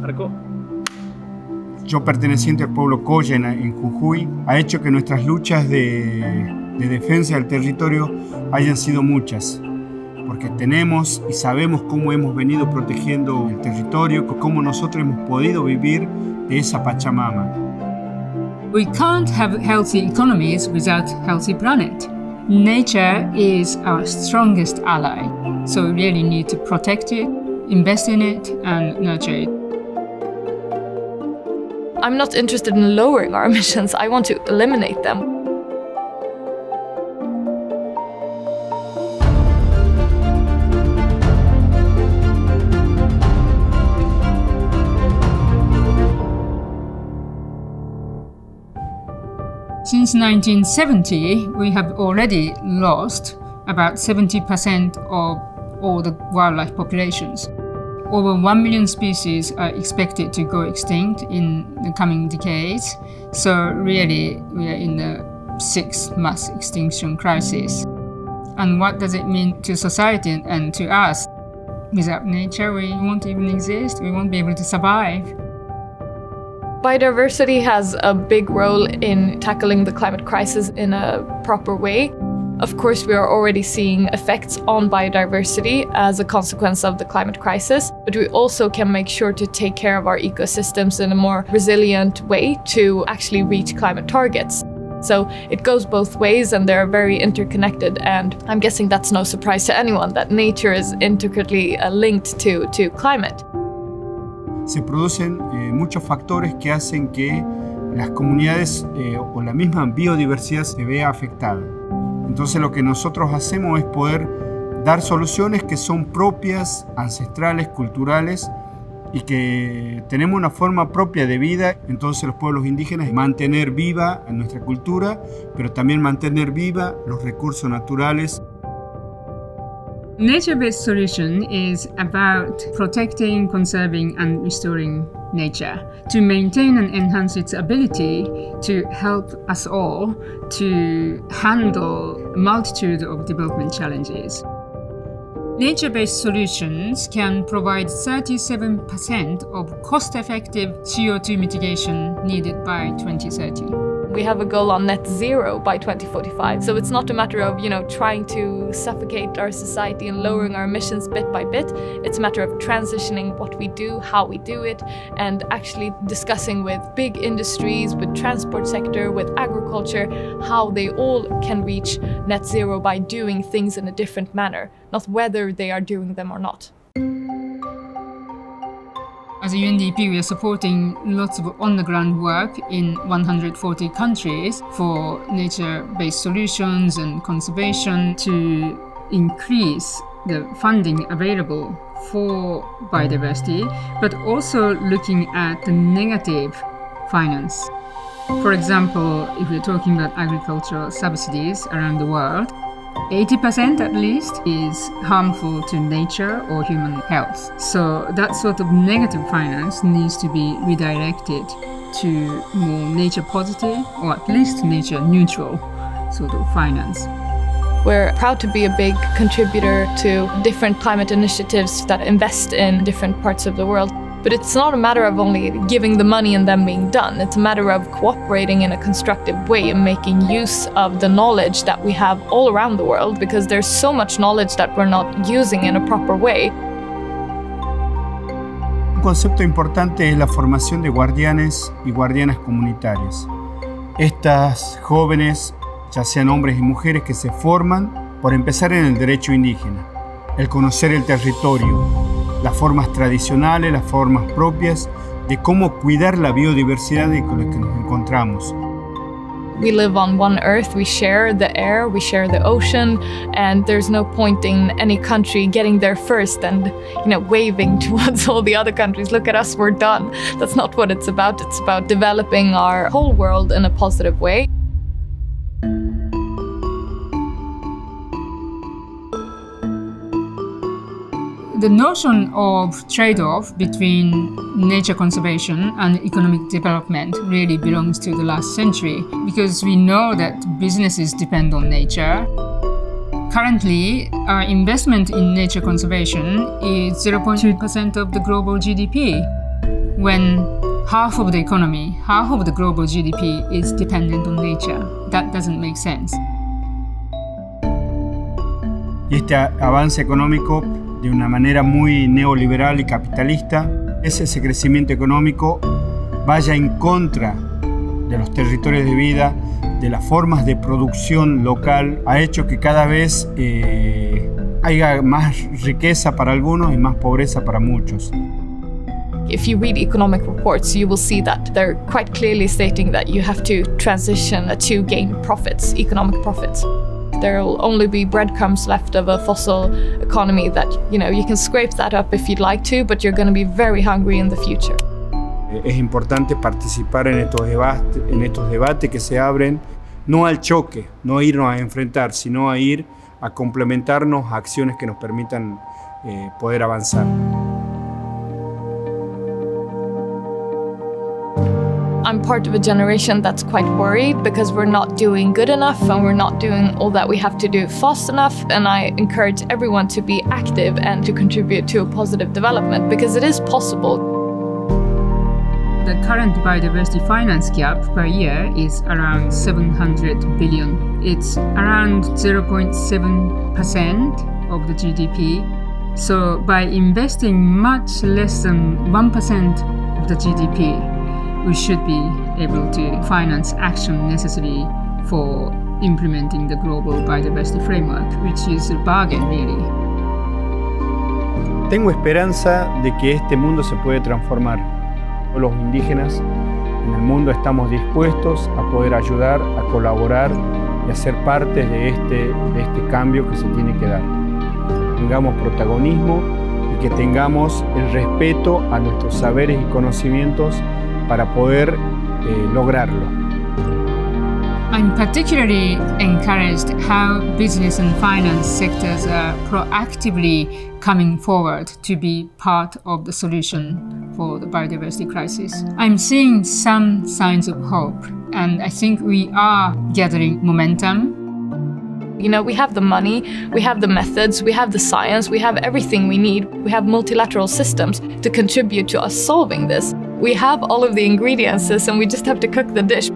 Arco. Yo, perteneciente al pueblo Coya en Jujuy, ha hecho que nuestras luchas de defensa del territorio hayan sido muchas, porque tenemos y sabemos cómo hemos venido protegiendo el territorio, cómo nosotros hemos podido vivir de esa Pachamama. We can't have healthy economies without healthy planet. Nature is our strongest ally, so we really need to protect it, invest in it, and nurture it. I'm not interested in lowering our emissions, I want to eliminate them. Since 1970, we have already lost about 70% of all the wildlife populations. Over 1 million species are expected to go extinct in the coming decades. So really, we are in the 6th mass extinction crisis. And what does it mean to society and to us? Without nature, we won't even exist. We won't be able to survive. Biodiversity has a big role in tackling the climate crisis in a proper way. Of course, we are already seeing effects on biodiversity as a consequence of the climate crisis, but we also can make sure to take care of our ecosystems in a more resilient way to actually reach climate targets. So it goes both ways and they're very interconnected, and I'm guessing that's no surprise to anyone that nature is intricately linked to climate. Se producen muchos factores que hacen que las comunidades o la misma biodiversidad se vea afectada. Entonces lo que nosotros hacemos es poder dar soluciones que son propias, ancestrales, culturales y que tenemos una forma propia de vida. Entonces los pueblos indígenas mantener viva nuestra cultura, pero también mantener viva los recursos naturales. Nature-based solution is about protecting, conserving, and restoring nature to maintain and enhance its ability to help us all to handle a multitude of development challenges. Nature-based solutions can provide 37% of cost-effective CO2 mitigation needed by 2030. We have a goal on net zero by 2045. So it's not a matter of, trying to suffocate our society and lowering our emissions bit by bit. It's a matter of transitioning what we do, how we do it, and actually discussing with big industries, with transport sector, with agriculture, how they all can reach net zero by doing things in a different manner, not whether they are doing them or not. As a UNDP, we are supporting lots of on-the-ground work in 140 countries for nature-based solutions and conservation to increase the funding available for biodiversity, but also looking at the negative finance. For example, if we're talking about agricultural subsidies around the world, 80% at least is harmful to nature or human health. So that sort of negative finance needs to be redirected to more nature positive or at least nature neutral sort of finance. We're proud to be a big contributor to different climate initiatives that invest in different parts of the world. But it's not a matter of only giving the money and them being done. It's a matter of cooperating in a constructive way and making use of the knowledge that we have all around the world, because there's so much knowledge that we're not using in a proper way. Un concepto importante es la formación de guardianes y guardianas comunitarias. Estas jóvenes, ya sean hombres y mujeres, que se forman por empezar en el derecho indígena, el conocer el territorio, las formas tradicionales, las formas propias de cómo cuidar la biodiversidad con la que nos encontramos. We live on one earth, we share the air, we share the ocean, and there's no point in any country getting there first and, waving towards all the other countries, look at us, we're done. That's not what it's about. It's about developing our whole world in a positive way. The notion of trade-off between nature conservation and economic development really belongs to the last century, because we know that businesses depend on nature. Currently, our investment in nature conservation is 0.2% of the global GDP. when half of the economy, half of the global GDP is dependent on nature. That doesn't make sense. Y este avance económico, de una manera muy neoliberal y capitalista, ese crecimiento económico vaya en contra de los territorios de vida, de las formas de producción local, ha hecho que cada vez haya más riqueza para algunos y más pobreza para muchos. If you read economic reports, you will see that they're quite clearly stating that you have to transition to gain profits, economic profits. There will only be breadcrumbs left of a fossil economy that, you can scrape that up if you'd like to, but you're going to be very hungry in the future. Es importante participar en estos debates que se abren, no al choque, no a irnos a enfrentar, sino a ir a complementarnos a acciones que nos permitan poder avanzar. I'm part of a generation that's quite worried because we're not doing good enough and we're not doing all that we have to do fast enough, and I encourage everyone to be active and to contribute to a positive development because it is possible. The current biodiversity finance gap per year is around 700 billion. It's around 0.7% of the GDP. So by investing much less than 1% of the GDP, we should be able to finance action necessary for implementing the global biodiversity framework, which is a bargain, really. Tengo esperanza de que este mundo se puede transformar. Los indígenas en el mundo estamos dispuestos a poder ayudar, a colaborar y a ser parte de este cambio que se tiene que dar. Tengamos protagonismo y que tengamos el respeto a nuestros saberes y conocimientos para poder lograrlo. I'm particularly encouraged how business and finance sectors are proactively coming forward to be part of the solution for the biodiversity crisis. I'm seeing some signs of hope, and I think we are gathering momentum. We have the money, we have the methods, we have the science, we have everything we need. We have multilateral systems to contribute to us solving this. We have all of the ingredients and we just have to cook the dish.